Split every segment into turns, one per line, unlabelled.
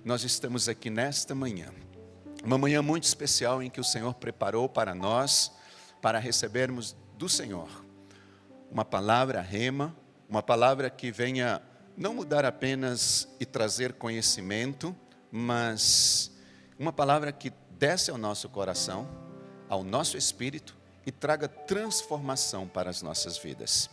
nós estamos aqui nesta manhã. Uma manhã muito especial em que o Senhor preparou para nós, para recebermos do Senhor uma palavra rema, uma palavra que venha não mudar apenas e trazer conhecimento, mas uma palavra que desce ao nosso coração, ao nosso espírito e traga transformação para as nossas vidas.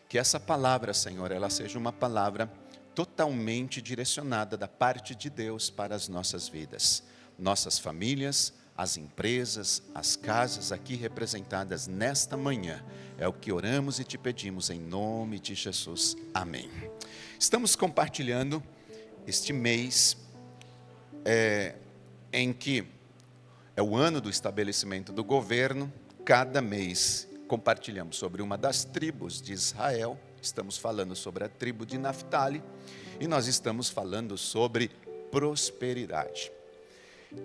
Que essa palavra, Senhor, ela seja uma palavra totalmente direcionada da parte de Deus para as nossas vidas, nossas famílias, as empresas, as casas aqui representadas nesta manhã. É o que oramos e te pedimos em nome de Jesus. Amém. Estamos compartilhando este mês em que é o ano do estabelecimento do governo. Cada mês compartilhamos sobre uma das tribos de Israel. Estamos falando sobre a tribo de Naftali e nós estamos falando sobre prosperidade.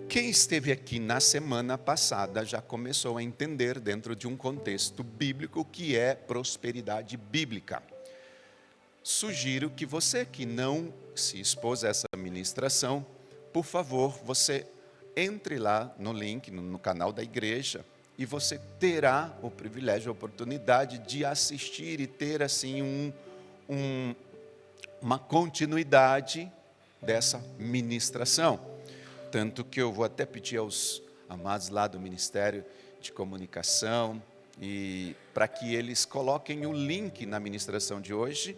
Quem esteve aqui na semana passada já começou a entender dentro de um contexto bíblico o que é prosperidade bíblica. Sugiro que você que não se expôs a essa ministração, por favor, você entre lá no link, no canal da igreja, e você terá o privilégio, a oportunidade de assistir e ter assim uma continuidade dessa ministração. Tanto que eu vou até pedir aos amados lá do Ministério de Comunicação e para que eles coloquem o link na ministração de hoje,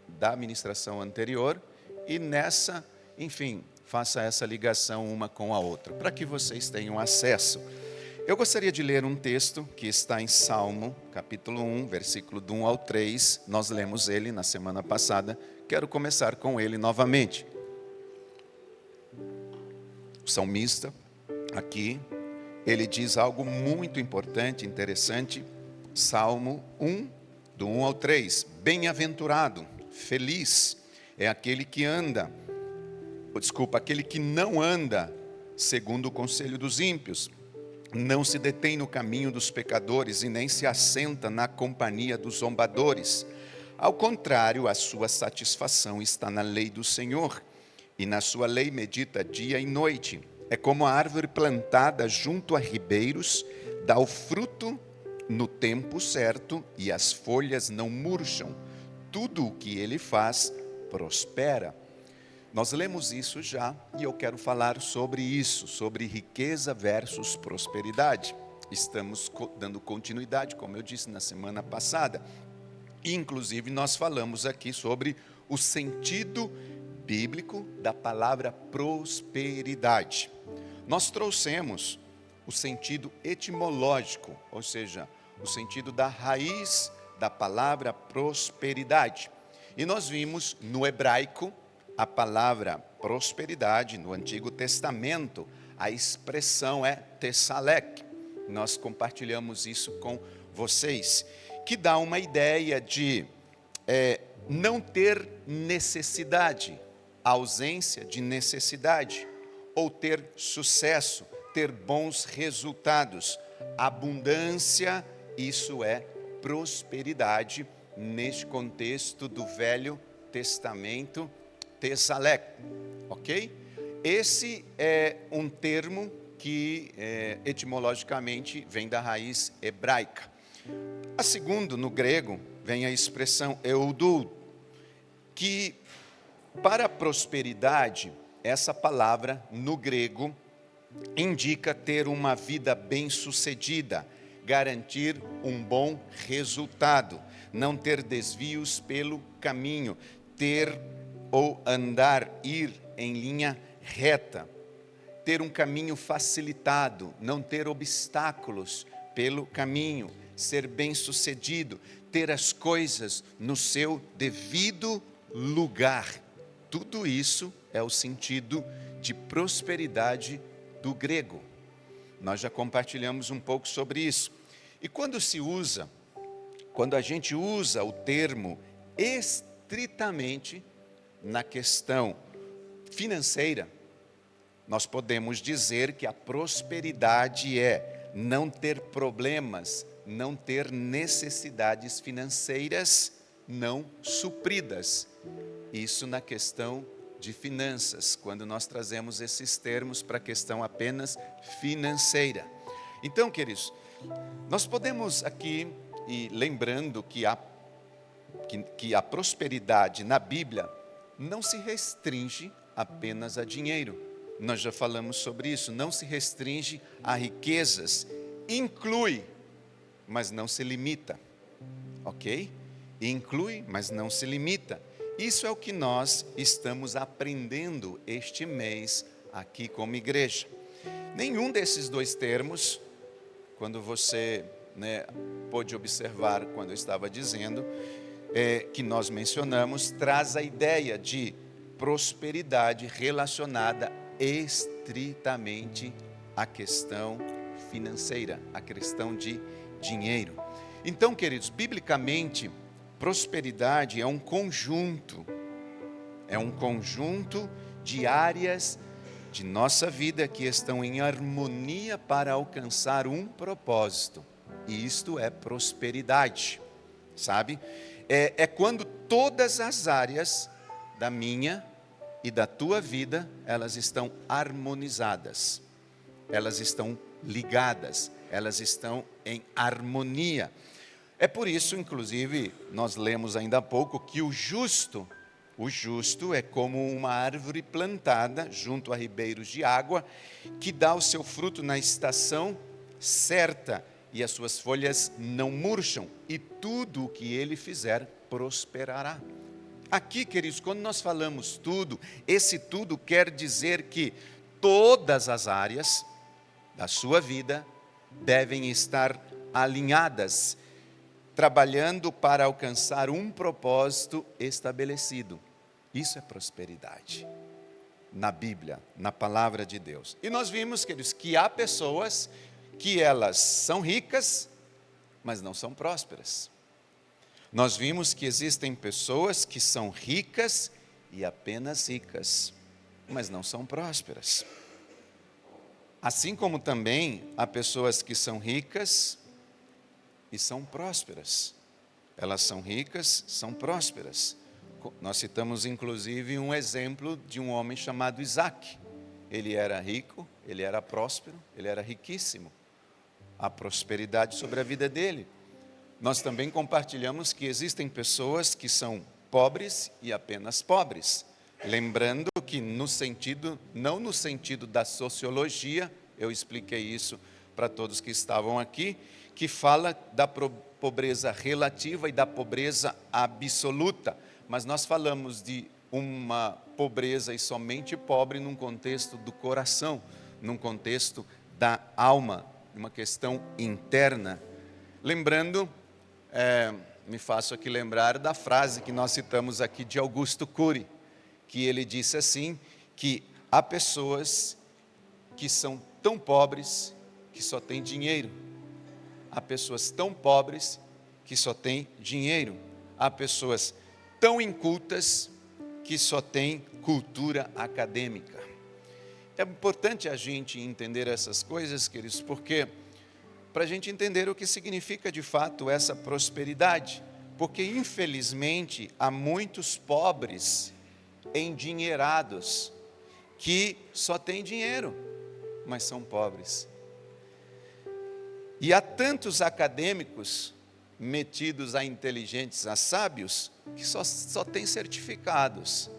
da ministração anterior, e nessa, enfim, faça essa ligação uma com a outra, para que vocês tenham acesso. Eu gostaria de ler um texto que está em Salmo, capítulo 1, versículo do 1 ao 3. Nós lemos ele na semana passada. Quero começar com ele novamente. O salmista, aqui, ele diz algo muito importante, interessante. Salmo 1, do 1 ao 3. Bem-aventurado, feliz é aquele que aquele que não anda segundo o conselho dos ímpios, não se detém no caminho dos pecadores e nem se assenta na companhia dos zombadores. Ao contrário, a sua satisfação está na lei do Senhor, e na sua lei medita dia e noite. É como a árvore plantada junto a ribeiros, dá o fruto no tempo certo e as folhas não murcham. Tudo o que ele faz prospera. Nós lemos isso já e eu quero falar sobre isso, sobre riqueza versus prosperidade. Estamos dando continuidade, como eu disse na semana passada. Inclusive nós falamos aqui sobre o sentido bíblico da palavra prosperidade. Nós trouxemos o sentido etimológico, ou seja, o sentido da raiz da palavra prosperidade. E nós vimos no hebraico a palavra prosperidade, no Antigo Testamento, a expressão é tessalek. Nós compartilhamos isso com vocês, que dá uma ideia de não ter necessidade, ausência de necessidade, ou ter sucesso, ter bons resultados. Abundância, isso é prosperidade, neste contexto do Velho Testamento, tessalek, ok? Esse é um termo que etimologicamente vem da raiz hebraica. A segundo, no grego, vem a expressão eudul, que para prosperidade, essa palavra no grego indica ter uma vida bem-sucedida, garantir um bom resultado, não ter desvios pelo caminho, ter ou andar, ir em linha reta, ter um caminho facilitado, não ter obstáculos pelo caminho, ser bem-sucedido, ter as coisas no seu devido lugar. Tudo isso é o sentido de prosperidade do grego. Nós já compartilhamos um pouco sobre isso. E quando a gente usa o termo estritamente na questão financeira, nós podemos dizer que a prosperidade é não ter problemas, não ter necessidades financeiras não supridas. Isso na questão de finanças, quando nós trazemos esses termos para a questão apenas financeira. Então, queridos, nós podemos aqui, e lembrando que a prosperidade na Bíblia não se restringe apenas a dinheiro. Nós já falamos sobre isso, não se restringe a riquezas, inclui, mas não se limita, ok? Inclui, mas não se limita. Isso é o que nós estamos aprendendo este mês aqui como igreja. Nenhum desses dois termos, quando você pôde observar quando eu estava dizendo, que nós mencionamos, traz a ideia de prosperidade relacionada estritamente à questão financeira, à questão de dinheiro. Então, queridos, biblicamente, prosperidade é um conjunto de áreas de nossa vida que estão em harmonia para alcançar um propósito, e isto é prosperidade, sabe? É quando todas as áreas da minha e da tua vida, elas estão harmonizadas, elas estão ligadas, elas estão em harmonia. É por isso, inclusive, nós lemos ainda há pouco que o justo é como uma árvore plantada junto a ribeiros de água, que dá o seu fruto na estação certa, e as suas folhas não murcham, e tudo o que ele fizer prosperará. Aqui, queridos, quando nós falamos tudo, esse tudo quer dizer que todas as áreas da sua vida devem estar alinhadas, trabalhando para alcançar um propósito estabelecido. Isso é prosperidade na Bíblia, na palavra de Deus. E nós vimos, queridos, que há pessoas que elas são ricas, mas não são prósperas. Nós vimos que existem pessoas que são ricas e apenas ricas, mas não são prósperas. Assim como também há pessoas que são ricas e são prósperas. Elas são ricas, são prósperas. Nós citamos inclusive um exemplo de um homem chamado Isaac. Ele era rico, ele era próspero, ele era riquíssimo. Há prosperidade sobre a vida dele. Nós também compartilhamos que existem pessoas que são pobres e apenas pobres. Lembrando que não no sentido da sociologia, eu expliquei isso para todos que estavam aqui, que fala da pobreza relativa e da pobreza absoluta. Mas nós falamos de uma pobreza e somente pobre num contexto do coração, num contexto da alma, uma questão interna. Lembrando, me faço aqui lembrar da frase que nós citamos aqui de Augusto Cury, que ele disse assim, que há pessoas que são tão pobres que só têm dinheiro. Há pessoas tão pobres que só têm dinheiro. Há pessoas tão incultas que só têm cultura acadêmica. É importante a gente entender essas coisas, queridos, porque para a gente entender o que significa de fato essa prosperidade, porque infelizmente há muitos pobres endinheirados que só têm dinheiro, mas são pobres. E há tantos acadêmicos metidos a inteligentes, a sábios, que só têm certificados.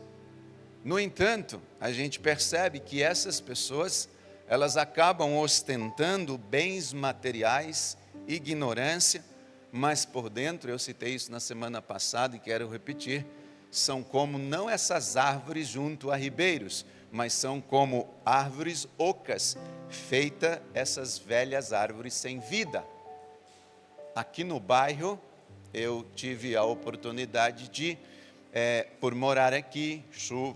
No entanto, a gente percebe que essas pessoas, elas acabam ostentando bens materiais, ignorância, mas por dentro, eu citei isso na semana passada e quero repetir, são como não essas árvores junto a ribeiros, mas são como árvores ocas, feitas essas velhas árvores sem vida. Aqui no bairro, eu tive a oportunidade de, por morar aqui,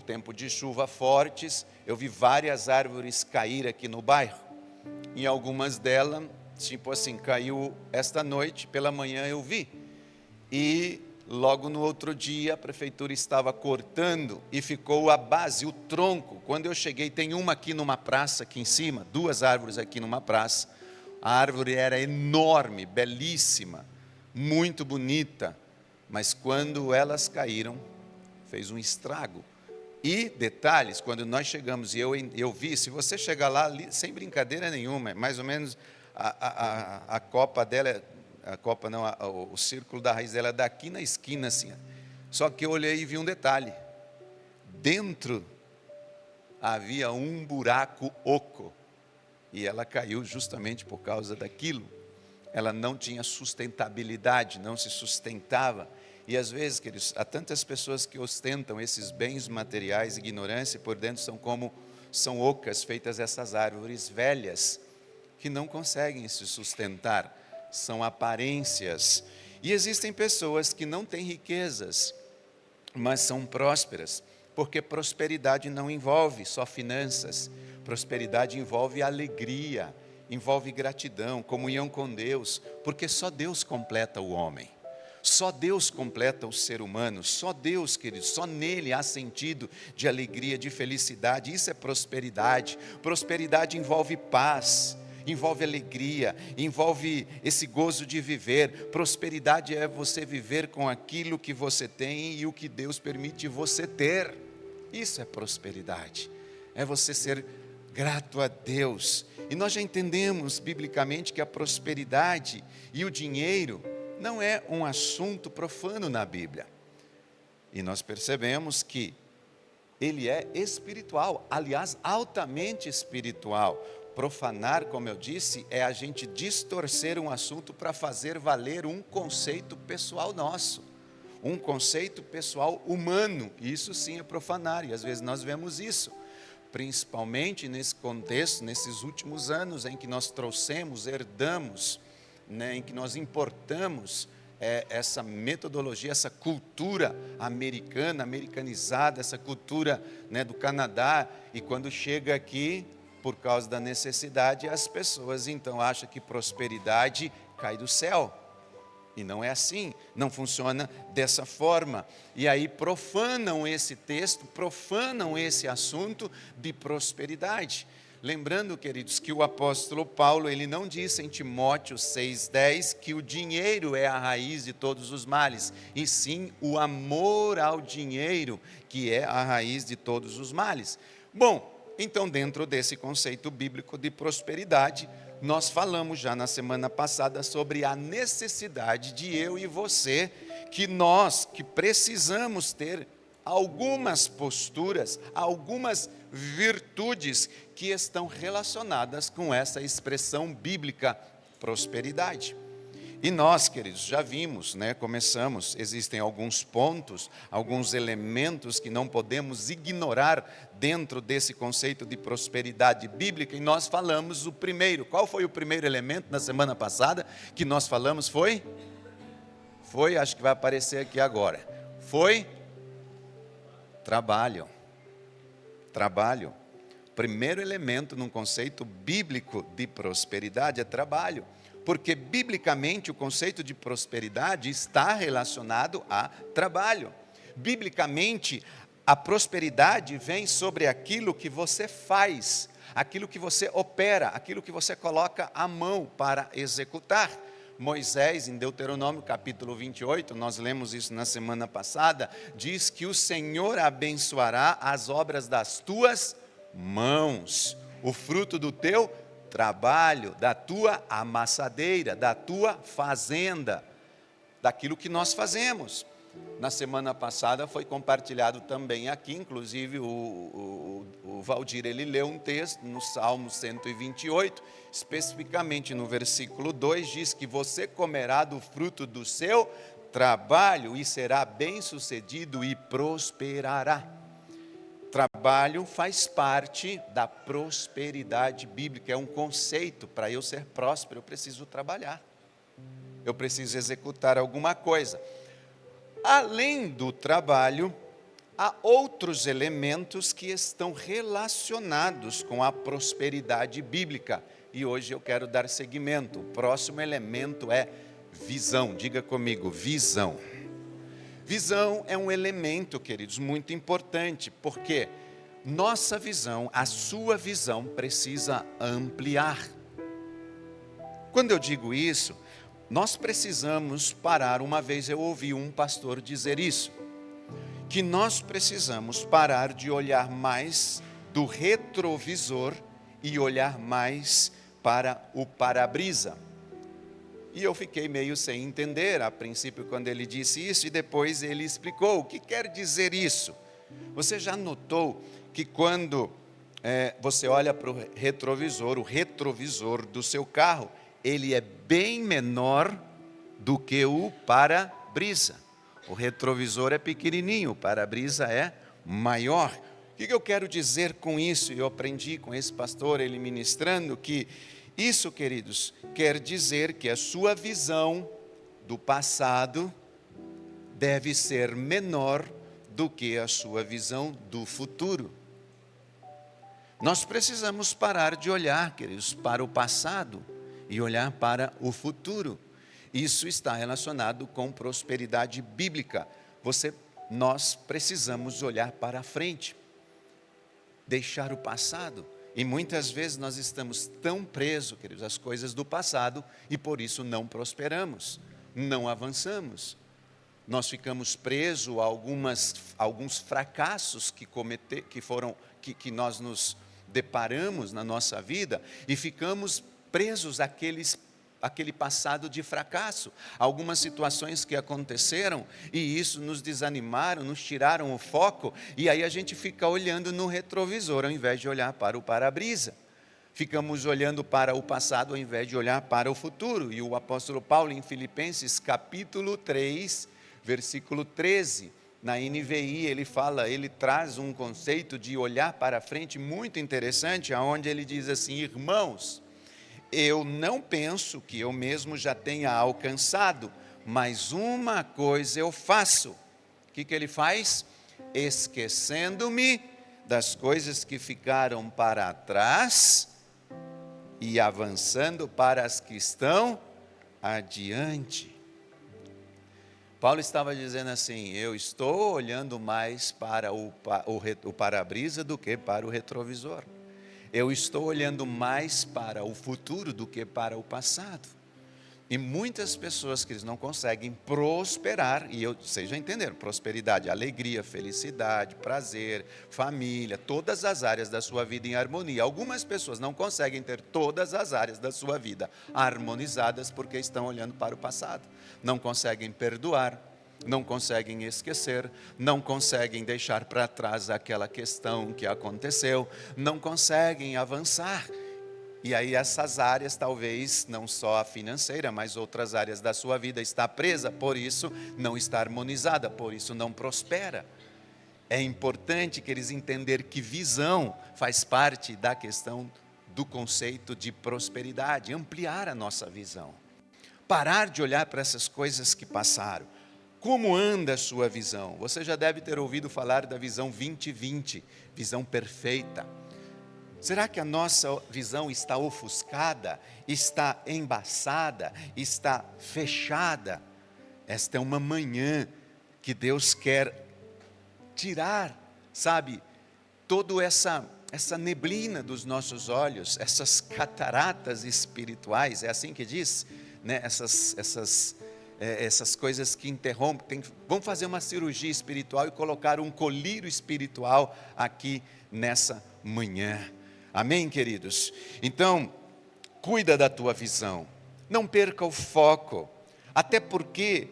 tempo de chuva fortes, eu vi várias árvores cair aqui no bairro. Em algumas delas, tipo assim, caiu esta noite, pela manhã eu vi. E logo no outro dia, a prefeitura estava cortando e ficou a base, o tronco. Quando eu cheguei, tem uma aqui numa praça, aqui em cima, 2 árvores aqui numa praça. A árvore era enorme, belíssima, muito bonita, mas quando elas caíram, fez um estrago. E detalhes, quando nós chegamos, e eu vi, se você chegar lá, sem brincadeira nenhuma, mais ou menos a copa dela, a copa não, o círculo da raiz dela é daqui na esquina assim. Só que eu olhei e vi um detalhe. Dentro havia um buraco oco. E ela caiu justamente por causa daquilo. Ela não tinha sustentabilidade, não se sustentava. E às vezes, queridos, há tantas pessoas que ostentam esses bens materiais, ignorância, e por dentro são ocas, feitas essas árvores velhas, que não conseguem se sustentar, são aparências. E existem pessoas que não têm riquezas, mas são prósperas, porque prosperidade não envolve só finanças, prosperidade envolve alegria, envolve gratidão, comunhão com Deus, porque só Deus completa o homem. Só Deus completa o ser humano, só Deus, queridos, só nele há sentido de alegria, de felicidade. Isso é prosperidade. Prosperidade envolve paz, envolve alegria, envolve esse gozo de viver. Prosperidade é você viver com aquilo que você tem e o que Deus permite você ter. Isso é prosperidade, é você ser grato a Deus. E nós já entendemos biblicamente que a prosperidade e o dinheiro não é um assunto profano na Bíblia. E nós percebemos que ele é espiritual, aliás, altamente espiritual. Profanar, como eu disse, é a gente distorcer um assunto para fazer valer um conceito pessoal nosso, um conceito pessoal humano. Isso sim é profanar, e às vezes nós vemos isso, principalmente nesse contexto, nesses últimos anos em que nós trouxemos, herdamos, em que nós importamos essa metodologia, essa cultura americana, americanizada, essa cultura do Canadá, e quando chega aqui, por causa da necessidade, as pessoas então acham que prosperidade cai do céu, e não é assim, não funciona dessa forma, e aí profanam esse texto, profanam esse assunto de prosperidade. Lembrando, queridos, que o apóstolo Paulo, ele não disse em Timóteo 6,10 que o dinheiro é a raiz de todos os males, e sim o amor ao dinheiro, que é a raiz de todos os males. Bom, então dentro desse conceito bíblico de prosperidade, nós falamos já na semana passada sobre a necessidade de eu e você, que precisamos ter algumas posturas, algumas virtudes que estão relacionadas com essa expressão bíblica, prosperidade. E nós, queridos, já vimos, começamos, existem alguns pontos, alguns elementos que não podemos ignorar dentro desse conceito de prosperidade bíblica, e nós falamos o primeiro. Qual foi o primeiro elemento na semana passada que nós falamos? Foi, acho que vai aparecer aqui agora, foi trabalho. Trabalho. Primeiro elemento num conceito bíblico de prosperidade é trabalho, porque biblicamente o conceito de prosperidade está relacionado a trabalho. Biblicamente, a prosperidade vem sobre aquilo que você faz, aquilo que você opera, aquilo que você coloca a mão para executar. Moisés, em Deuteronômio capítulo 28, nós lemos isso na semana passada, diz que o Senhor abençoará as obras das tuas mãos, o fruto do teu trabalho, da tua amassadeira, da tua fazenda, daquilo que nós fazemos. Na semana passada foi compartilhado também aqui, inclusive o Valdir, ele leu um texto no Salmo 128, especificamente no versículo 2, diz que você comerá do fruto do seu trabalho e será bem-sucedido e prosperará. Trabalho faz parte da prosperidade bíblica, é um conceito. Para eu ser próspero, eu preciso trabalhar, eu preciso executar alguma coisa. Além do trabalho, há outros elementos que estão relacionados com a prosperidade bíblica, e hoje eu quero dar seguimento. O próximo elemento é visão. Diga comigo, visão. Visão é um elemento, queridos, muito importante, porque nossa visão, a sua visão precisa ampliar. Quando eu digo isso, nós precisamos parar. Uma vez eu ouvi um pastor dizer isso, que nós precisamos parar de olhar mais do retrovisor e olhar mais para o para-brisa. E eu fiquei meio sem entender a princípio quando ele disse isso, e depois ele explicou o que quer dizer isso. Você já notou que quando você olha para o retrovisor do seu carro, ele é bem menor do que o para-brisa. O retrovisor é pequenininho, o para-brisa é maior. O que eu quero dizer com isso? Eu aprendi com esse pastor, ele ministrando, que isso, queridos, quer dizer que a sua visão do passado deve ser menor do que a sua visão do futuro. Nós precisamos parar de olhar, queridos, para o passado e olhar para o futuro. Isso está relacionado com prosperidade bíblica. Nós precisamos olhar para a frente, deixar o passado. E muitas vezes nós estamos tão presos, queridos, às coisas do passado e por isso não prosperamos, não avançamos. Nós ficamos presos a alguns fracassos que nós nos deparamos na nossa vida e ficamos presos àquele passado de fracasso, algumas situações que aconteceram e isso nos desanimaram, nos tiraram o foco e aí a gente fica olhando no retrovisor ao invés de olhar para o para-brisa. Ficamos olhando para o passado ao invés de olhar para o futuro. E o apóstolo Paulo em Filipenses capítulo 3, versículo 13, na NVI ele traz um conceito de olhar para frente muito interessante, onde ele diz assim: irmãos, eu não penso que eu mesmo já tenha alcançado, mas uma coisa eu faço. O que ele faz? Esquecendo-me das coisas que ficaram para trás e avançando para as que estão adiante. Paulo estava dizendo assim: eu estou olhando mais para o para-brisa do que para o retrovisor. Eu estou olhando mais para o futuro do que para o passado. E muitas pessoas que eles não conseguem prosperar, e vocês já entenderam, prosperidade, alegria, felicidade, prazer, família, todas as áreas da sua vida em harmonia. Algumas pessoas não conseguem ter todas as áreas da sua vida harmonizadas porque estão olhando para o passado. Não conseguem perdoar, não conseguem esquecer, não conseguem deixar para trás aquela questão que aconteceu, não conseguem avançar. E aí essas áreas, talvez, não só a financeira, mas outras áreas da sua vida está presa, por isso não está harmonizada, por isso não prospera. É importante que eles entenderem que visão faz parte da questão do conceito de prosperidade, ampliar a nossa visão. Parar de olhar para essas coisas que passaram. Como anda a sua visão? Você já deve ter ouvido falar da visão 2020, visão perfeita. Será que a nossa visão está ofuscada, está embaçada, está fechada? Esta é uma manhã que Deus quer tirar, sabe, toda essa neblina dos nossos olhos, essas cataratas espirituais, é assim que diz, né? Essas coisas que interrompem. Vamos fazer uma cirurgia espiritual e colocar um colírio espiritual aqui nessa manhã. Amém, queridos? Então, cuida da tua visão, não perca o foco, até porque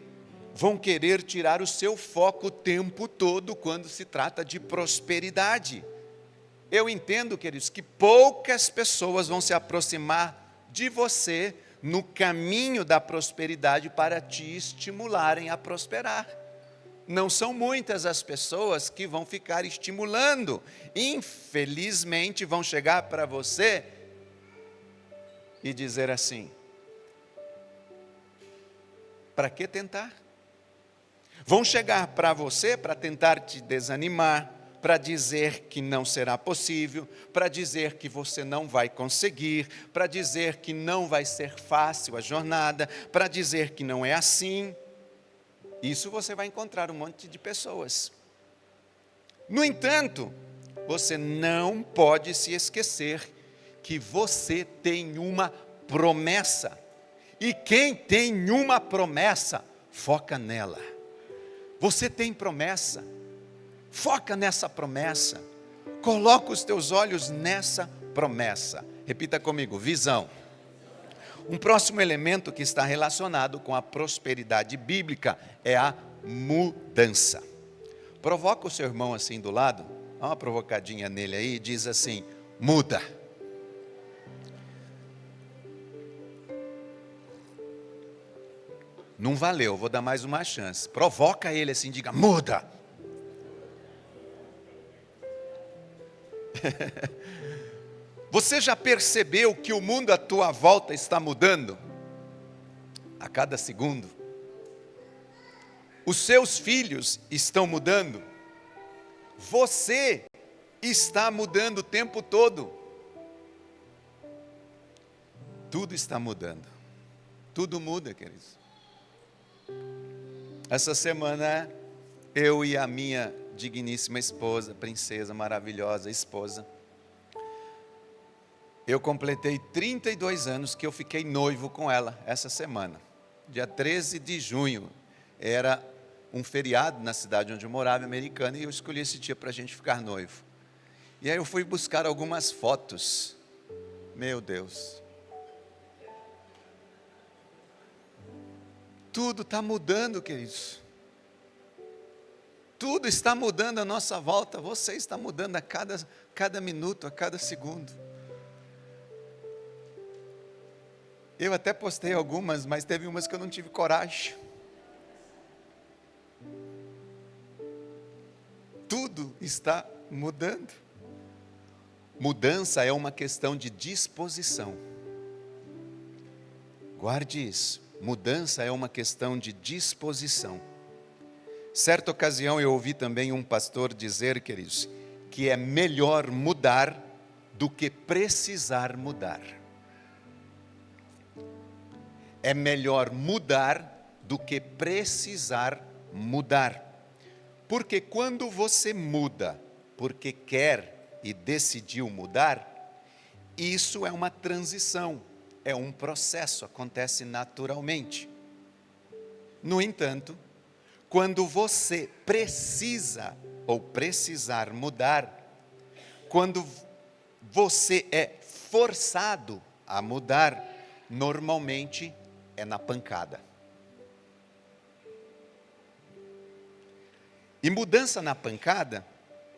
vão querer tirar o seu foco o tempo todo quando se trata de prosperidade. Eu entendo, queridos, que poucas pessoas vão se aproximar de você no caminho da prosperidade para te estimularem a prosperar. Não são muitas as pessoas que vão ficar estimulando. Infelizmente vão chegar para você e dizer assim: para que tentar? Vão chegar para você para tentar te desanimar, para dizer que não será possível, para dizer que você não vai conseguir, para dizer que não vai ser fácil a jornada, para dizer que não é assim. Isso você vai encontrar um monte de pessoas. No entanto, você não pode se esquecer que você tem uma promessa. E quem tem uma promessa, foca nela. Você tem promessa. Foca nessa promessa. Coloca os teus olhos nessa promessa. Repita comigo, visão. Um próximo elemento que está relacionado com a prosperidade bíblica é a mudança. Provoca o seu irmão assim do lado, dá uma provocadinha nele aí e diz assim, muda. Não valeu, vou dar mais uma chance. Provoca ele assim, diga, muda. Você já percebeu que o mundo à tua volta está mudando? A cada segundo. Os seus filhos estão mudando. Você está mudando o tempo todo. Tudo está mudando. Tudo muda, queridos. Essa semana, eu e a minha digníssima esposa, princesa, maravilhosa esposa, eu completei 32 anos que eu fiquei noivo com ela essa semana. Dia 13 de junho, era um feriado na cidade onde eu morava, Americana, e eu escolhi esse dia para a gente ficar noivo. E aí eu fui buscar algumas fotos. Meu Deus. Tudo está mudando, queridos. Tudo está mudando à nossa volta. Você está mudando a cada minuto, a cada segundo. Eu até postei algumas, mas teve umas que eu não tive coragem. Tudo está mudando. Mudança é uma questão de disposição. Guarde isso. Mudança é uma questão de disposição. Certa ocasião eu ouvi também um pastor dizer, queridos, que é melhor mudar do que precisar mudar. É melhor mudar do que precisar mudar. Porque quando você muda porque quer e decidiu mudar, isso é uma transição, é um processo, acontece naturalmente. No entanto, quando você precisa ou precisar mudar, quando você é forçado a mudar, normalmente é na pancada. E mudança na pancada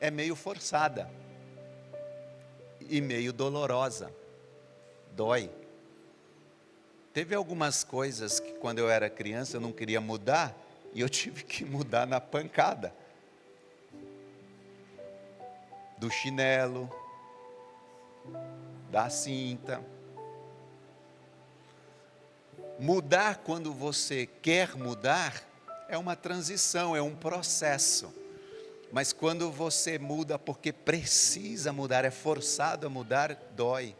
é meio forçada e meio dolorosa, dói. Teve algumas coisas que quando eu era criança eu não queria mudar e eu tive que mudar na pancada. Do chinelo, da cinta. Mudar quando você quer mudar é uma transição, é um processo. Mas quando você muda porque precisa mudar, é forçado a mudar, dói.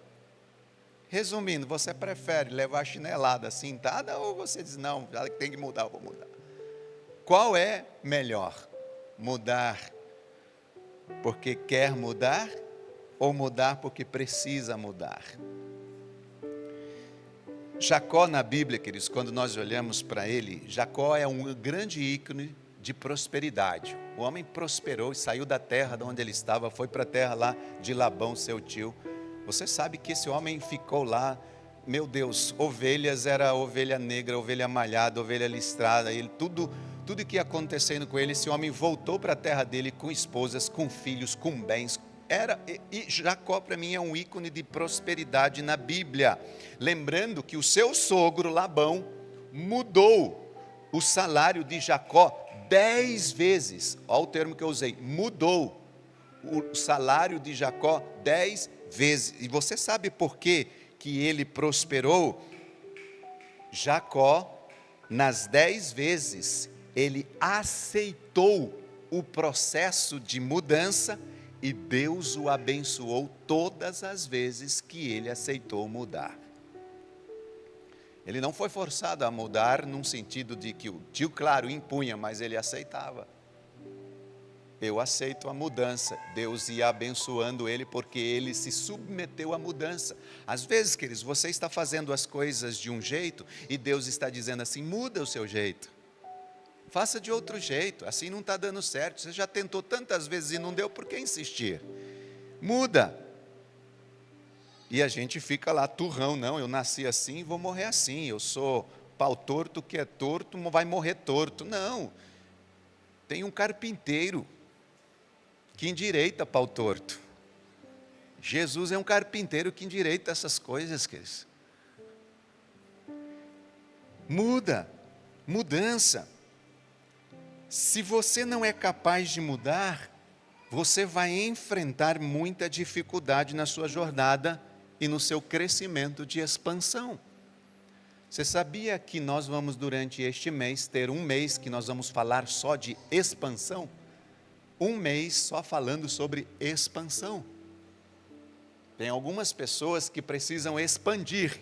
Resumindo, você prefere levar chinelada cintada ou você diz, não, já tem que mudar, eu vou mudar. Qual é melhor? Mudar porque quer mudar ou mudar porque precisa mudar? Jacó na Bíblia, queridos, quando nós olhamos para ele, Jacó é um grande ícone de prosperidade. O homem prosperou e saiu da terra de onde ele estava, foi para a terra lá de Labão, seu tio. Você sabe que esse homem ficou lá, meu Deus, ovelhas, era ovelha negra, ovelha malhada, ovelha listrada, ele, tudo que ia acontecendo com ele, esse homem voltou para a terra dele com esposas, com filhos, com bens. E Jacó para mim é um ícone de prosperidade na Bíblia. Lembrando que o seu sogro Labão mudou o salário de Jacó 10 vezes. Olha o termo que eu usei, mudou o salário de Jacó 10 vezes. E você sabe por que ele prosperou? Jacó, nas 10 vezes, ele aceitou o processo de mudança e Deus o abençoou todas as vezes que ele aceitou mudar. Ele não foi forçado a mudar num sentido de que o tio, claro, impunha, mas ele aceitava. Eu aceito a mudança. Deus ia abençoando ele porque ele se submeteu à mudança. Às vezes, queridos, você está fazendo as coisas de um jeito e Deus está dizendo assim, muda o seu jeito. Faça de outro jeito, assim não está dando certo. Você já tentou tantas vezes e não deu, por que insistir? Muda. E a gente fica lá, turrão, não, eu nasci assim e vou morrer assim. Eu sou pau torto, que é torto, vai morrer torto. Não. Tem um carpinteiro que endireita pau torto. Jesus é um carpinteiro que endireita essas coisas, queridos. Muda, mudança. Se você não é capaz de mudar, você vai enfrentar muita dificuldade na sua jornada e no seu crescimento de expansão. Você sabia que nós vamos, durante este mês, ter um mês que nós vamos falar só de expansão? Um mês só falando sobre expansão. Tem algumas pessoas que precisam expandir,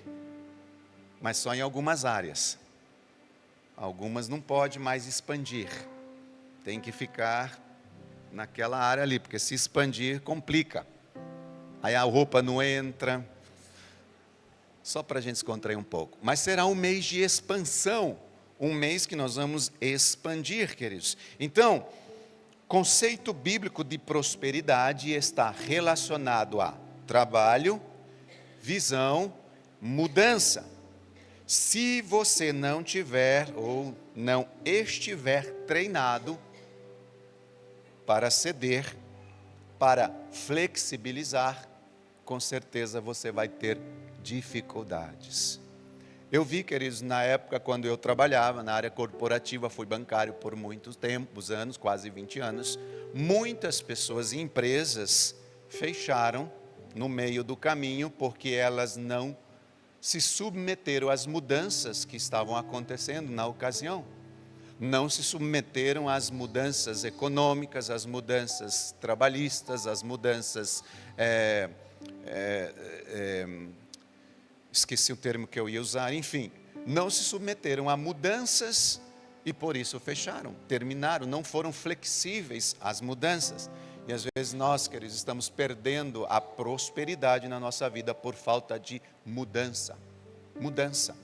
mas só em algumas áreas. Algumas não pode mais expandir. Tem que ficar naquela área ali, porque se expandir complica. Aí a roupa não entra. Só para a gente descontrair um pouco. Mas será um mês de expansão. Um mês que nós vamos expandir, queridos. Então, conceito bíblico de prosperidade está relacionado a trabalho, visão, mudança. Se você não tiver ou não estiver treinado para ceder, para flexibilizar, com certeza você vai ter dificuldades. Eu vi, queridos, na época quando eu trabalhava na área corporativa, fui bancário por muitos tempos, anos, quase 20 anos, muitas pessoas e empresas fecharam no meio do caminho porque elas não se submeteram às mudanças que estavam acontecendo na ocasião. Não se submeteram às mudanças econômicas, às mudanças trabalhistas, às mudanças... esqueci o termo que eu ia usar, enfim. Não se submeteram a mudanças e por isso fecharam, terminaram, não foram flexíveis às mudanças. E às vezes nós, queridos, estamos perdendo a prosperidade na nossa vida por falta de mudança. Mudança.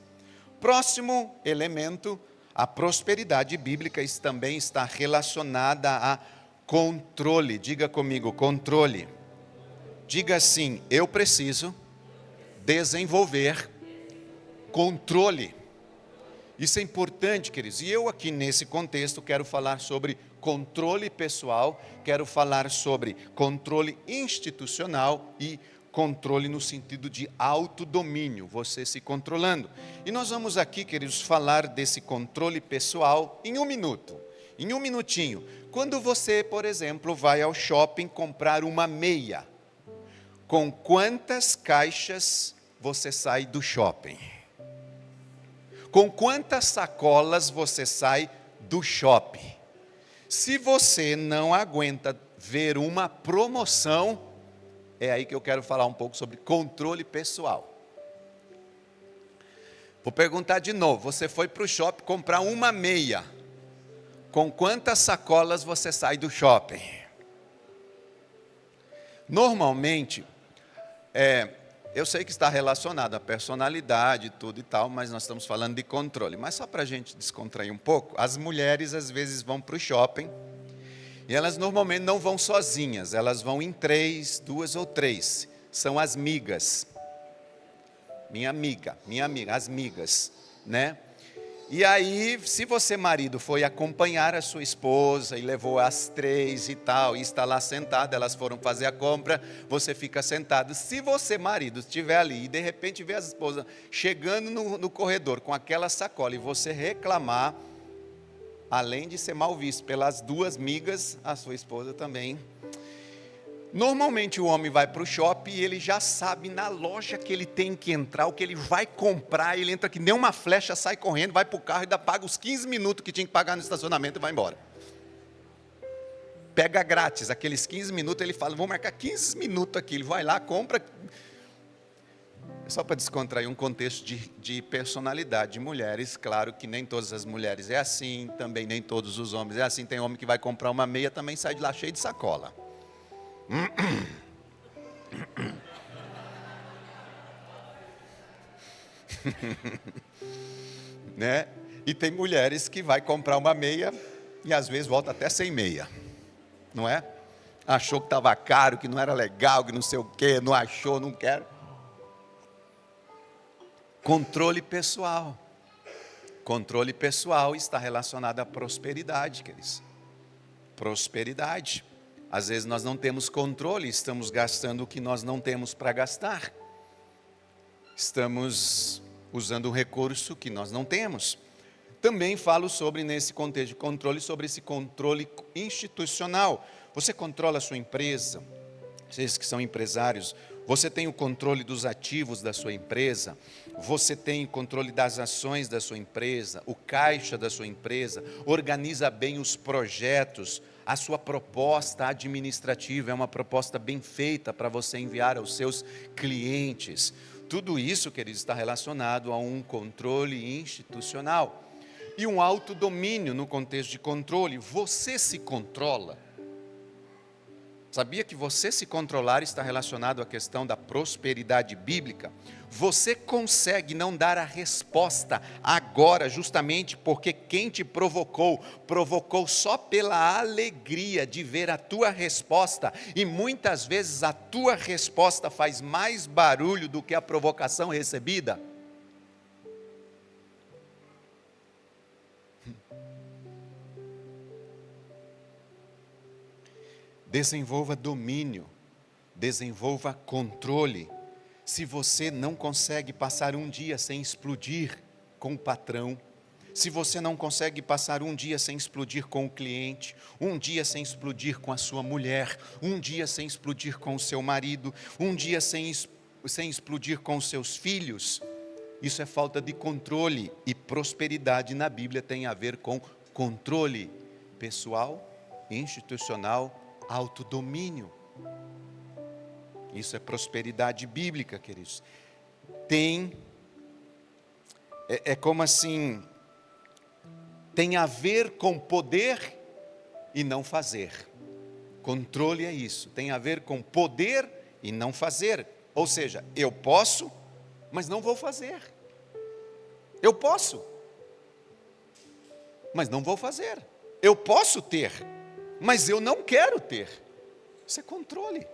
Próximo elemento, a prosperidade bíblica também está relacionada a controle. Diga comigo, controle. Diga assim, eu preciso desenvolver controle. Isso é importante, queridos. E eu aqui nesse contexto quero falar sobre controle pessoal, quero falar sobre controle institucional e controle no sentido de autodomínio, você se controlando. E nós vamos aqui, queridos, falar desse controle pessoal em um minuto, em um minutinho. Quando você, por exemplo, vai ao shopping comprar uma meia, com quantas caixas você sai do shopping? Com quantas sacolas você sai do shopping? Se você não aguenta ver uma promoção, é aí que eu quero falar um pouco sobre controle pessoal. Vou perguntar de novo, você foi para o shopping comprar uma meia, com quantas sacolas você sai do shopping? Normalmente, eu sei que está relacionado à personalidade, tudo e tal, mas nós estamos falando de controle. Mas só para a gente descontrair um pouco, as mulheres às vezes vão para o shopping, e elas normalmente não vão sozinhas, elas vão em 3, 2 ou 3. São as migas. Minha amiga, as migas, né? E aí, se você, marido, foi acompanhar a sua esposa e levou as 3 e tal, e está lá sentada, elas foram fazer a compra, você fica sentado. Se você, marido, estiver ali e de repente vê a esposa chegando no corredor com aquela sacola e você reclamar, além de ser mal visto pelas 2 migas, a sua esposa também. Normalmente o homem vai para o shopping e ele já sabe na loja que ele tem que entrar, o que ele vai comprar, ele entra que nem uma flecha, sai correndo, vai para o carro e ainda paga os 15 minutos que tinha que pagar no estacionamento e vai embora. Pega grátis, aqueles 15 minutos, ele fala, vou marcar 15 minutos aqui, ele vai lá, compra. Só para descontrair um contexto de personalidade de mulheres, claro que nem todas as mulheres é assim, também nem todos os homens é assim, tem homem que vai comprar uma meia, também sai de lá cheio de sacola. Né? E tem mulheres que vai comprar uma meia e às vezes volta até sem meia, não é? Achou que estava caro, que não era legal, que não sei o quê, não achou, não quer. Controle pessoal. Controle pessoal está relacionado à prosperidade, queridos. Prosperidade. Às vezes nós não temos controle, estamos gastando o que nós não temos para gastar. Estamos usando um recurso que nós não temos. Também falo sobre, nesse contexto de controle, sobre esse controle institucional. Você controla a sua empresa, vocês que são empresários, você tem o controle dos ativos da sua empresa, você tem o controle das ações da sua empresa, o caixa da sua empresa, organiza bem os projetos, a sua proposta administrativa é uma proposta bem feita para você enviar aos seus clientes. Tudo isso, queridos, está relacionado a um controle institucional. E um autodomínio no contexto de controle. Você se controla. Sabia que você se controlar está relacionado à questão da prosperidade bíblica? Você consegue não dar a resposta agora, justamente porque quem te provocou só pela alegria de ver a tua resposta, e muitas vezes a tua resposta faz mais barulho do que a provocação recebida. Desenvolva domínio, desenvolva controle. Se você não consegue passar um dia sem explodir com o patrão, se você não consegue passar um dia sem explodir com o cliente, um dia sem explodir com a sua mulher, um dia sem explodir com o seu marido, um dia sem explodir com os seus filhos, isso é falta de controle. E prosperidade na Bíblia tem a ver com controle pessoal, institucional, autodomínio. Isso é prosperidade bíblica, queridos. É como assim, tem a ver com poder e não fazer. Controle é isso, tem a ver com poder e não fazer. Ou seja, eu posso, mas não vou fazer. Eu posso, mas não vou fazer. Eu posso ter, mas eu não quero ter. Isso é controle.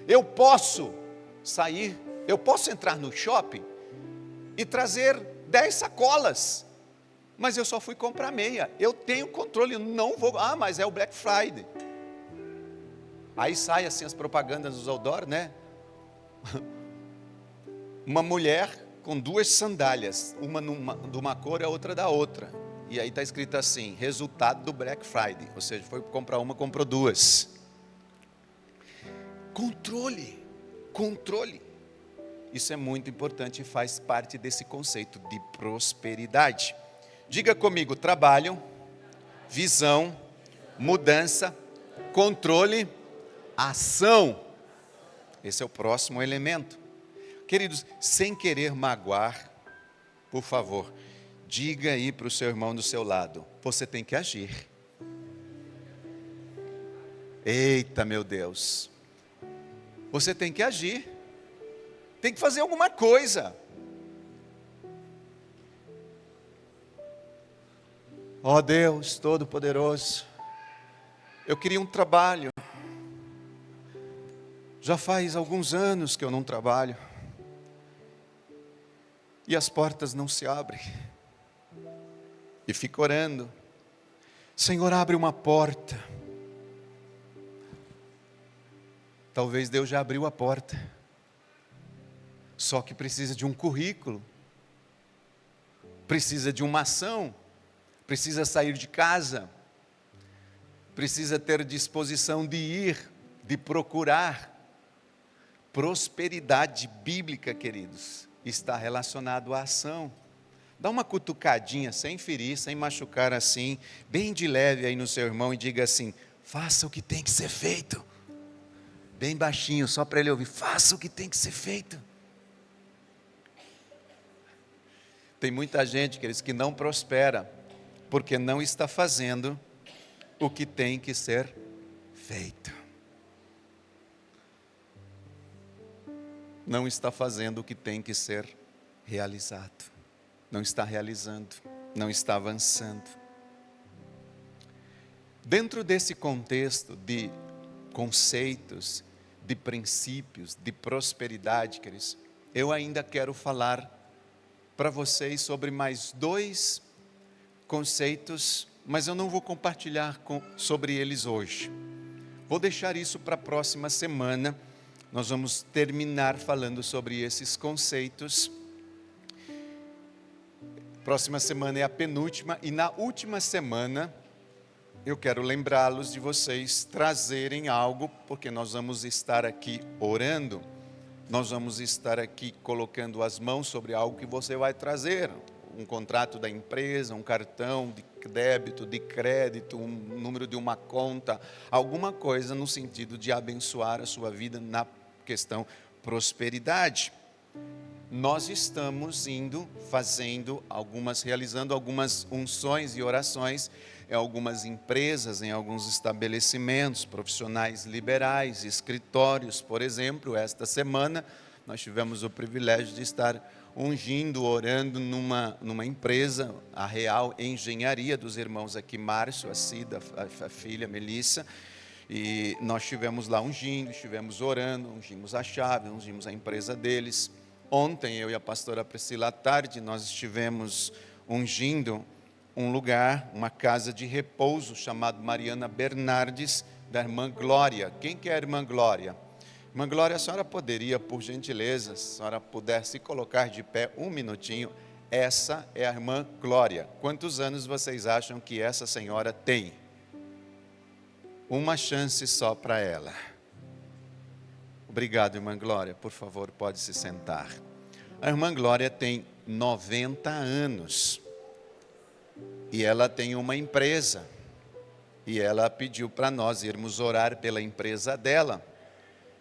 Eu posso sair, eu posso entrar no shopping e trazer 10 sacolas, mas eu só fui comprar meia. Eu tenho controle, eu não vou. Mas é o Black Friday. Aí sai assim as propagandas dos outdoor, né? Uma mulher com 2 sandálias, uma de uma cor e a outra da outra. E aí está escrito assim, resultado do Black Friday. Ou seja, foi comprar uma, comprou 2. Controle, controle. Isso é muito importante e faz parte desse conceito de prosperidade. Diga comigo, trabalho, visão, mudança, controle, ação. Esse é o próximo elemento. Queridos, sem querer magoar, por favor, diga aí para o seu irmão do seu lado, você tem que agir. Eita, meu Deus. Você tem que agir. Tem que fazer alguma coisa. Ó Deus Todo-Poderoso, eu queria um trabalho. Já faz alguns anos que eu não trabalho. E as portas não se abrem. E fico orando. Senhor, abre uma porta. Talvez Deus já abriu a porta. Só que precisa de um currículo. Precisa de uma ação. Precisa sair de casa. Precisa ter disposição de ir, de procurar. Prosperidade bíblica, queridos, está relacionado à ação. Dá uma cutucadinha, sem ferir, sem machucar assim, bem de leve aí no seu irmão e diga assim, faça o que tem que ser feito. Bem baixinho, só para ele ouvir, faça o que tem que ser feito. Tem muita gente, queridos, que não prospera, porque não está fazendo o que tem que ser feito. Não está fazendo o que tem que ser realizado. Não está realizando. não está avançando. Dentro desse contexto de conceitos, de princípios, de prosperidade, queridos, eu ainda quero falar para vocês sobre mais 2 conceitos, mas eu não vou compartilhar sobre eles hoje. Vou deixar isso para a próxima semana. Nós vamos terminar falando sobre esses conceitos. Próxima semana é a penúltima, e na última semana eu quero lembrá-los de vocês trazerem algo, porque nós vamos estar aqui orando, nós vamos estar aqui colocando as mãos sobre algo que você vai trazer, um contrato da empresa, um cartão de débito, de crédito, um número de uma conta, alguma coisa no sentido de abençoar a sua vida na questão prosperidade. Nós estamos realizando algumas unções e orações em algumas empresas, em alguns estabelecimentos profissionais liberais, escritórios, por exemplo. Esta semana nós tivemos o privilégio de estar ungindo, orando numa empresa, a Real Engenharia, dos irmãos aqui, Márcio, a Cida, a filha Melissa, e nós estivemos lá ungindo, estivemos orando, ungimos a chave, ungimos a empresa deles. Ontem, eu e a pastora Priscila, à tarde, nós estivemos ungindo um lugar, uma casa de repouso, chamado Mariana Bernardes, da irmã Glória. Quem que é a irmã Glória? Irmã Glória, a senhora poderia, por gentileza, se a senhora pudesse colocar de pé um minutinho? Essa é a irmã Glória. Quantos anos vocês acham que essa senhora tem? Uma chance só para ela. Obrigado, irmã Glória. Por favor, pode se sentar. A irmã Glória tem 90 anos. E ela tem uma empresa. E ela pediu para nós irmos orar pela empresa dela.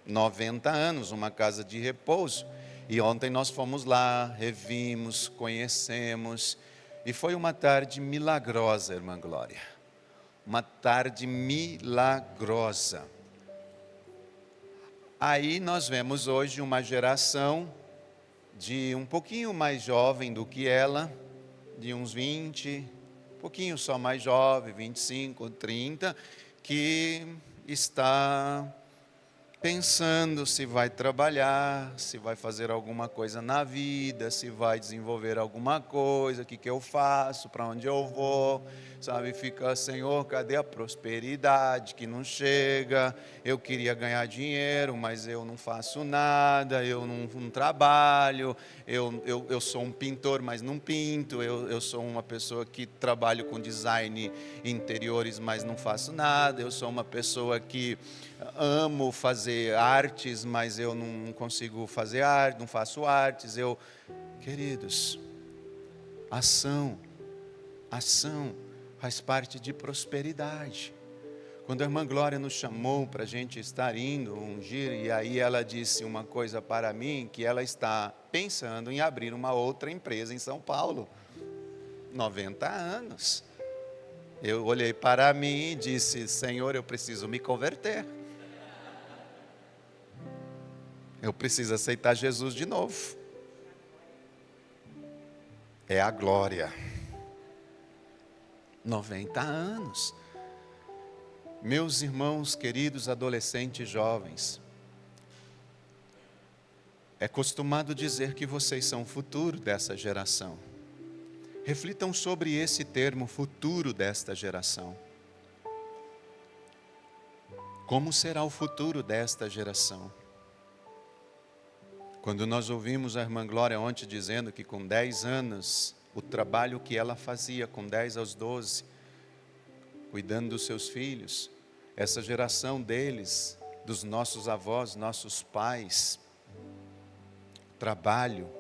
90 anos, uma casa de repouso. E ontem nós fomos lá, revimos, conhecemos. E foi uma tarde milagrosa, irmã Glória. Uma tarde milagrosa. Aí nós vemos hoje uma geração de um pouquinho mais jovem do que ela, de uns 20, um pouquinho só mais jovem, 25, 30, que está pensando se vai trabalhar, se vai fazer alguma coisa na vida, se vai desenvolver alguma coisa, o que eu faço, para onde eu vou, sabe? Fica, Senhor, cadê a prosperidade que não chega? Eu queria ganhar dinheiro, mas eu não faço nada, eu não trabalho, eu sou um pintor, mas não pinto, eu sou uma pessoa que trabalho com design interiores, mas não faço nada, eu sou uma pessoa que amo fazer artes, mas eu não consigo fazer arte, não faço artes. Queridos, ação faz parte de prosperidade. Quando a irmã Glória nos chamou para a gente estar indo ungir, e aí ela disse uma coisa para mim, que ela está pensando em abrir uma outra empresa em São Paulo. 90 anos. Eu olhei para mim e disse, Senhor, eu preciso me converter. Eu preciso aceitar Jesus de novo. É a glória. 90 anos. Meus irmãos queridos, adolescentes, jovens, é costumado dizer que vocês são o futuro dessa geração. Reflitam sobre esse termo, futuro desta geração. Como será o futuro desta geração? Quando nós ouvimos a irmã Glória ontem dizendo que com 10 anos, o trabalho que ela fazia com 10 aos 12, cuidando dos seus filhos, essa geração deles, dos nossos avós, nossos pais, trabalho,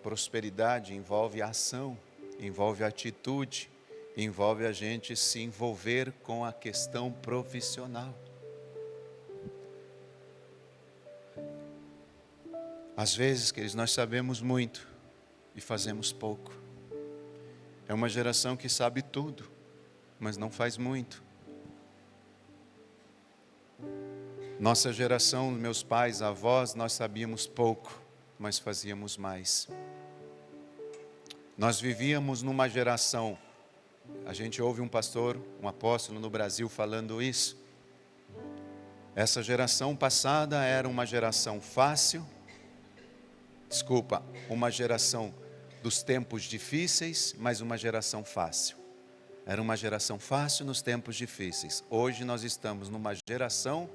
prosperidade envolve ação, envolve atitude, envolve a gente se envolver com a questão profissional. Às vezes, queridos, nós sabemos muito e fazemos pouco. É uma geração que sabe tudo, mas não faz muito. Nossa geração, meus pais, avós, nós sabíamos pouco, mas fazíamos mais. Nós vivíamos numa geração, a gente ouve um pastor, um apóstolo no Brasil falando isso. Essa geração passada era uma geração fácil, uma geração dos tempos difíceis, mas uma geração fácil. Era uma geração fácil nos tempos difíceis. Hoje nós estamos numa geração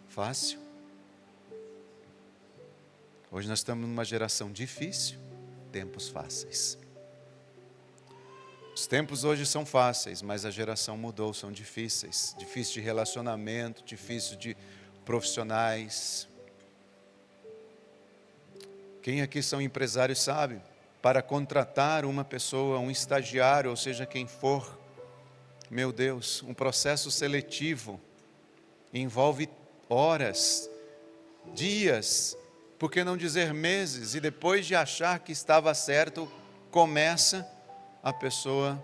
fácil. Hoje nós estamos numa geração difícil, tempos fáceis. Os tempos hoje são fáceis, mas a geração mudou, são difíceis. Difícil de relacionamento, difícil de profissionais. Quem aqui são empresários sabe, para contratar uma pessoa, um estagiário, ou seja, quem for, meu Deus, um processo seletivo envolve horas, dias, por que não dizer meses, e depois de achar que estava certo, começa a pessoa,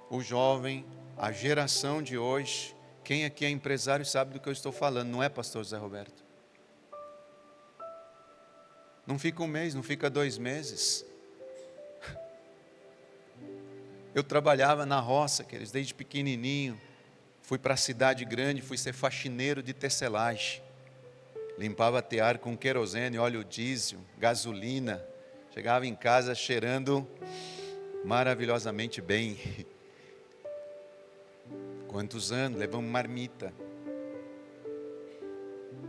o jovem, a geração de hoje. Quem aqui é empresário sabe do que eu estou falando, não é, pastor José Roberto? Não fica um mês, não fica 2 meses. Eu trabalhava na roça, queridos, desde pequenininho. Fui para a cidade grande, fui ser faxineiro de tecelagem. Limpava tear com querosene, óleo diesel, gasolina. Chegava em casa cheirando maravilhosamente bem. Quantos anos? Levamos marmita.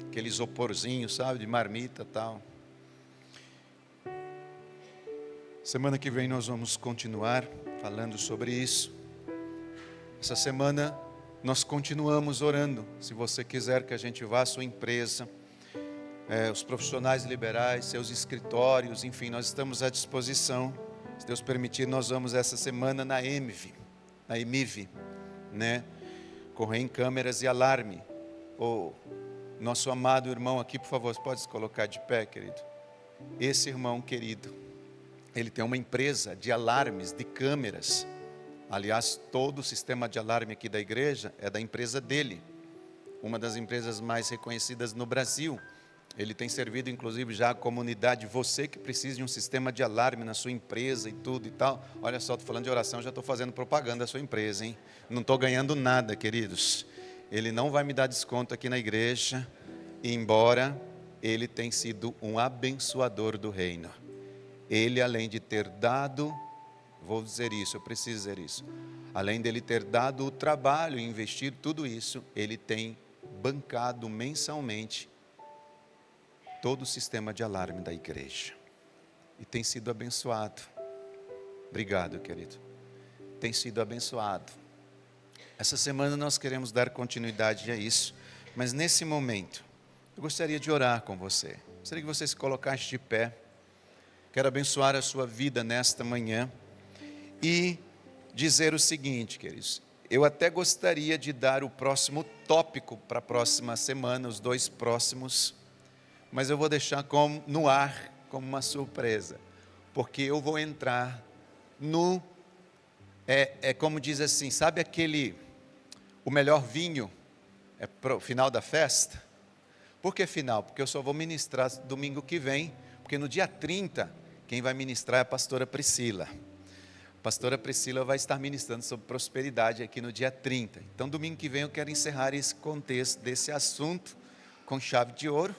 Aquele isoporzinho, sabe, de marmita e tal. Semana que vem nós vamos continuar falando sobre isso. Essa semana nós continuamos orando. Se você quiser que a gente vá à sua empresa, os profissionais liberais, seus escritórios, enfim, nós estamos à disposição. Se Deus permitir, nós vamos essa semana na EMIV, né? Correr em câmeras e alarme. O nosso amado irmão aqui, por favor, pode se colocar de pé, querido. Esse irmão querido, ele tem uma empresa de alarmes, de câmeras. Aliás, todo o sistema de alarme aqui da igreja é da empresa dele. Uma das empresas mais reconhecidas no Brasil. Ele tem servido, inclusive, já a comunidade. Você que precisa de um sistema de alarme na sua empresa e tudo e tal. Olha só, estou falando de oração, já estou fazendo propaganda da sua empresa, hein? Não estou ganhando nada, queridos. Ele não vai me dar desconto aqui na igreja, embora ele tenha sido um abençoador do reino. Ele, além de ter dado, vou dizer isso, eu preciso dizer isso. Além dele ter dado o trabalho e investir tudo isso, ele tem bancado mensalmente todo o sistema de alarme da igreja. E tem sido abençoado. Obrigado, querido. Tem sido abençoado. Essa semana nós queremos dar continuidade a isso. Mas nesse momento, eu gostaria de orar com você. Gostaria que você se colocasse de pé. Quero abençoar a sua vida nesta manhã. E dizer o seguinte, queridos. Eu até gostaria de dar o próximo tópico para a próxima semana, os 2 próximos. Mas eu vou deixar no ar, como uma surpresa, porque eu vou entrar no, como diz assim, sabe o melhor vinho é para o final da festa? Por que final? Porque eu só vou ministrar domingo que vem, porque no dia 30, quem vai ministrar é a pastora Priscila. A pastora Priscila vai estar ministrando sobre prosperidade aqui no dia 30. Então domingo que vem eu quero encerrar esse contexto desse assunto com chave de ouro.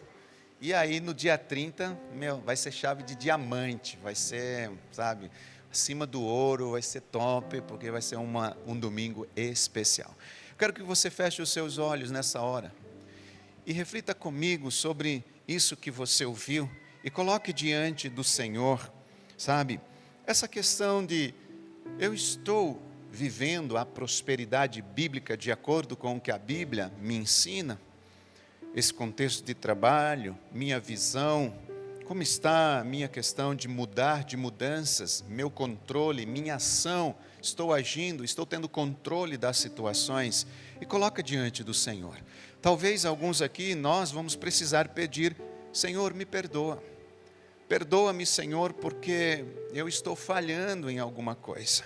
E aí no dia 30, vai ser chave de diamante, vai ser, sabe, acima do ouro, vai ser top, porque vai ser um domingo especial. Eu quero que você feche os seus olhos nessa hora e reflita comigo sobre isso que você ouviu e coloque diante do Senhor, sabe, essa questão de eu estou vivendo a prosperidade bíblica de acordo com o que a Bíblia me ensina? Esse contexto de trabalho, minha visão, como está a minha questão de mudar, de mudanças, meu controle, minha ação, estou agindo, estou tendo controle das situações, e coloca diante do Senhor. Talvez alguns aqui, nós vamos precisar pedir, Senhor, me perdoa. Perdoa-me, Senhor, porque eu estou falhando em alguma coisa.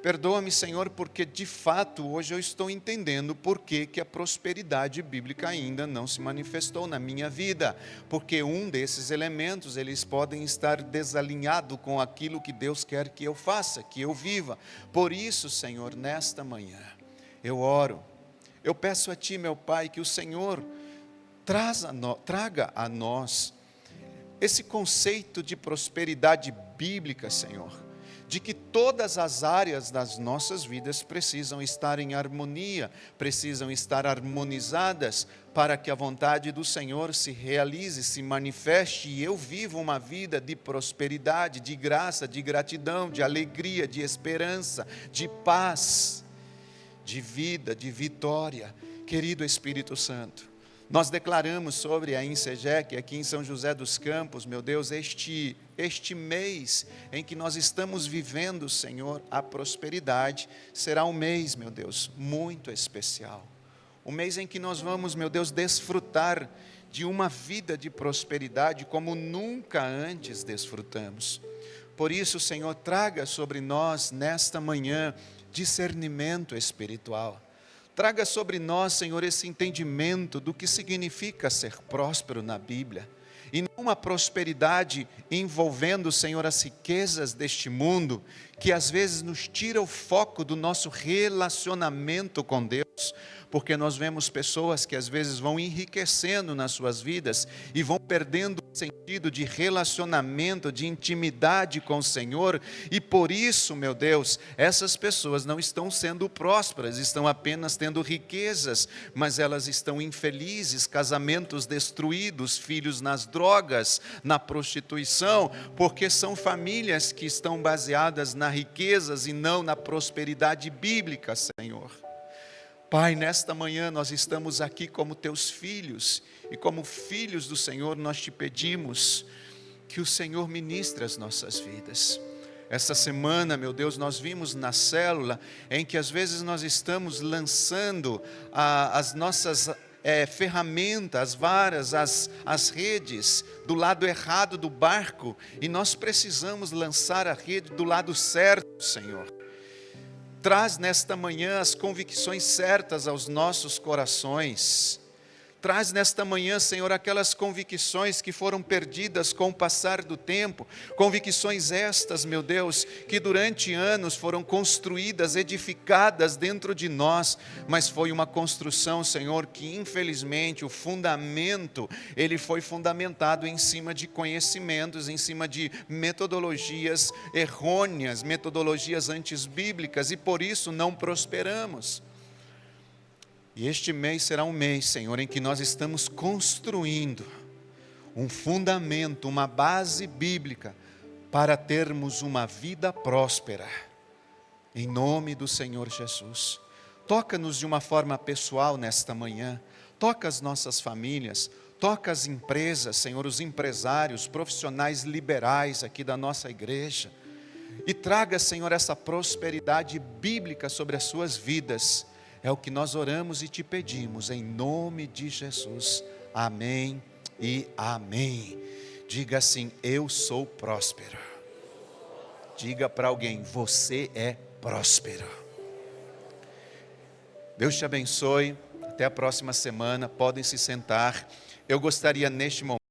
Perdoa-me, Senhor, porque de fato hoje eu estou entendendo por que a prosperidade bíblica ainda não se manifestou na minha vida. Porque um desses elementos, eles podem estar desalinhados com aquilo que Deus quer que eu faça, que eu viva. Por isso, Senhor, nesta manhã, eu oro, eu peço a Ti, meu Pai, que o Senhor traga a nós esse conceito de prosperidade bíblica, Senhor, de que todas as áreas das nossas vidas precisam estar em harmonia, precisam estar harmonizadas para que a vontade do Senhor se realize, se manifeste e eu viva uma vida de prosperidade, de graça, de gratidão, de alegria, de esperança, de paz, de vida, de vitória. Querido Espírito Santo, nós declaramos sobre a INSEGEC aqui em São José dos Campos, meu Deus, este mês em que nós estamos vivendo, Senhor, a prosperidade, será um mês, meu Deus, muito especial. Um mês em que nós vamos, meu Deus, desfrutar de uma vida de prosperidade como nunca antes desfrutamos. Por isso, Senhor, traga sobre nós nesta manhã discernimento espiritual. Traga sobre nós, Senhor, esse entendimento do que significa ser próspero na Bíblia. E não uma prosperidade envolvendo, Senhor, as riquezas deste mundo, que às vezes nos tira o foco do nosso relacionamento com Deus. Porque nós vemos pessoas que às vezes vão enriquecendo nas suas vidas e vão perdendo o sentido de relacionamento, de intimidade com o Senhor. E por isso, meu Deus, essas pessoas não estão sendo prósperas, estão apenas tendo riquezas, mas elas estão infelizes, casamentos destruídos, filhos nas drogas, na prostituição, porque são famílias que estão baseadas nas riquezas e não na prosperidade bíblica, Senhor. Pai, nesta manhã nós estamos aqui como teus filhos, e como filhos do Senhor nós te pedimos que o Senhor ministre as nossas vidas. Essa semana, meu Deus, nós vimos na célula em que às vezes nós estamos lançando as nossas ferramentas, as varas, as redes do lado errado do barco, e nós precisamos lançar a rede do lado certo, Senhor. Traz nesta manhã as convicções certas aos nossos corações. Traz nesta manhã, Senhor, aquelas convicções que foram perdidas com o passar do tempo. Convicções estas, meu Deus, que durante anos foram construídas, edificadas dentro de nós. Mas foi uma construção, Senhor, que infelizmente o fundamento, ele foi fundamentado em cima de conhecimentos, em cima de metodologias errôneas, metodologias antibíblicas, e por isso não prosperamos. E este mês será um mês, Senhor, em que nós estamos construindo um fundamento, uma base bíblica para termos uma vida próspera. Em nome do Senhor Jesus. Toca-nos de uma forma pessoal nesta manhã. Toca as nossas famílias. Toca as empresas, Senhor, os empresários, os profissionais liberais aqui da nossa igreja. E traga, Senhor, essa prosperidade bíblica sobre as suas vidas. É o que nós oramos e te pedimos, em nome de Jesus. Amém e amém. Diga assim: eu sou próspero. Diga para alguém: você é próspero. Deus te abençoe. Até a próxima semana. Podem se sentar. Eu gostaria neste momento